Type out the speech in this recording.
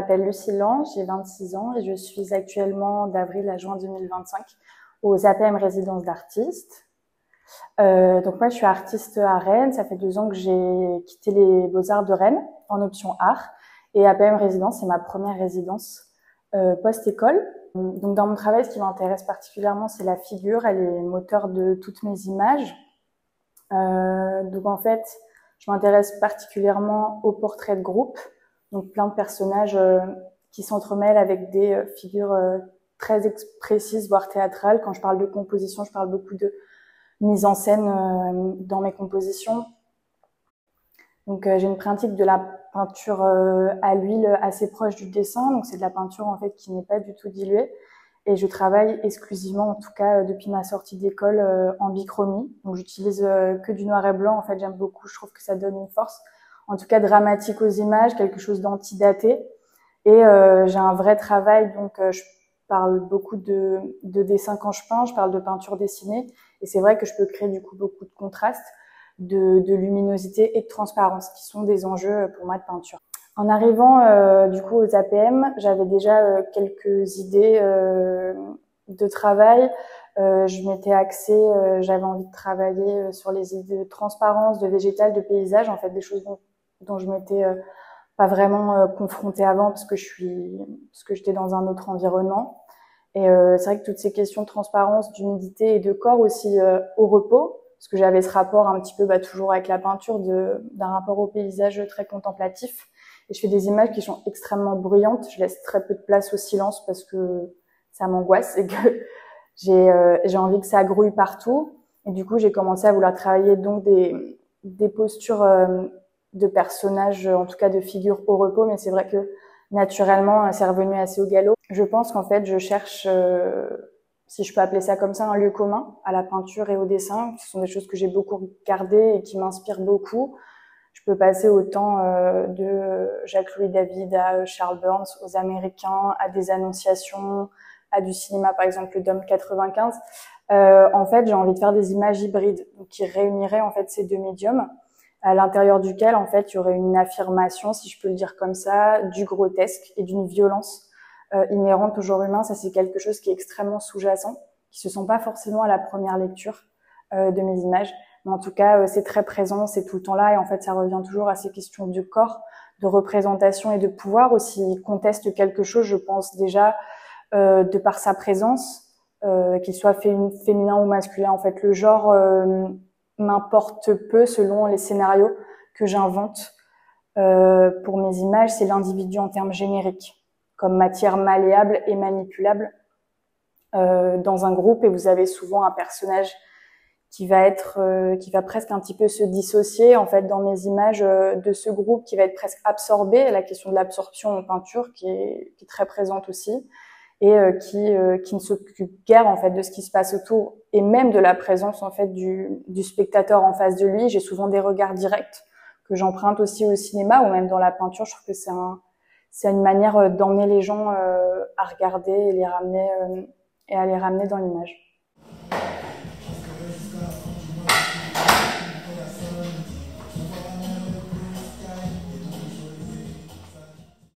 m'appelle Lucie Lange, j'ai 26 ans et je suis actuellement d'avril à juin 2025 aux APM Résidences d'artistes. Donc moi, je suis artiste à Rennes. Ça fait 2 ans que j'ai quitté les Beaux-Arts de Rennes en option art. Et APM Résidence, c'est ma première résidence post-école. Donc dans mon travail, ce qui m'intéresse particulièrement, c'est la figure. Elle est moteur de toutes mes images. Donc en fait, je m'intéresse particulièrement aux portraits de groupe. Donc plein de personnages qui s'entremêlent avec des figures très précises, voire théâtrales. Quand je parle de composition, je parle beaucoup de mise en scène dans mes compositions. Donc j'ai une pratique de la peinture à l'huile assez proche du dessin. Donc c'est de la peinture en fait qui n'est pas du tout diluée. Et je travaille exclusivement, en tout cas depuis ma sortie d'école, en bichromie. Donc j'utilise que du noir et blanc. En fait, j'aime beaucoup. Je trouve que ça donne une force, en tout cas dramatique aux images, quelque chose d'antidaté. Et j'ai un vrai travail. Donc je parle beaucoup de dessin quand je peins. Je parle de peinture dessinée. Et c'est vrai que je peux créer du coup beaucoup de contrastes, de luminosité et de transparence, qui sont des enjeux pour moi de peinture. En arrivant du coup aux APM, j'avais déjà quelques idées de travail. Je m'étais axée, j'avais envie de travailler sur les idées de transparence, de végétal, de paysage, en fait des choses dont je m'étais pas vraiment confrontée avant parce que j'étais dans un autre environnement. Et c'est vrai que toutes ces questions de transparence, d'humidité et de corps aussi au repos, parce que j'avais ce rapport un petit peu toujours avec la peinture d'un rapport au paysage très contemplatif. Et je fais des images qui sont extrêmement bruyantes. Je laisse très peu de place au silence parce que ça m'angoisse et que j'ai envie que ça grouille partout. Et du coup, j'ai commencé à vouloir travailler donc des postures de personnages, en tout cas de figures au repos. Mais c'est vrai que naturellement, c'est revenu assez au galop. Je pense qu'en fait, je cherche, si je peux appeler ça comme ça, un lieu commun à la peinture et au dessin. Ce sont des choses que j'ai beaucoup regardées et qui m'inspirent beaucoup. Je peux passer autant de Jacques-Louis David à Charles Burns, aux Américains, à des annonciations, à du cinéma, par exemple, le Dôme 95. En fait, j'ai envie de faire des images hybrides, donc qui réuniraient en fait ces deux médiums, à l'intérieur duquel en fait il y aurait une affirmation, si je peux le dire comme ça, du grotesque et d'une violence inhérente au genre humain. Ça, c'est quelque chose qui est extrêmement sous-jacent, qui se sent pas forcément à la première lecture de mes images. Mais en tout cas, c'est très présent, c'est tout le temps là. Et en fait, ça revient toujours à ces questions de corps, de représentation et de pouvoir aussi. Il conteste quelque chose, je pense déjà, de par sa présence, qu'il soit féminin ou masculin. En fait, le genre m'importe peu selon les scénarios que j'invente pour mes images. C'est l'individu en termes génériques, comme matière malléable et manipulable dans un groupe. Et vous avez souvent un personnage qui va presque un petit peu se dissocier en fait dans mes images de ce groupe, qui va être presque absorbé. La question de l'absorption en peinture qui est très présente aussi, et qui ne s'occupe guère en fait de ce qui se passe autour et même de la présence en fait du spectateur en face de lui. J'ai souvent des regards directs que j'emprunte aussi au cinéma ou même dans la peinture. Je trouve que c'est une manière d'emmener les gens à regarder et à les ramener dans l'image.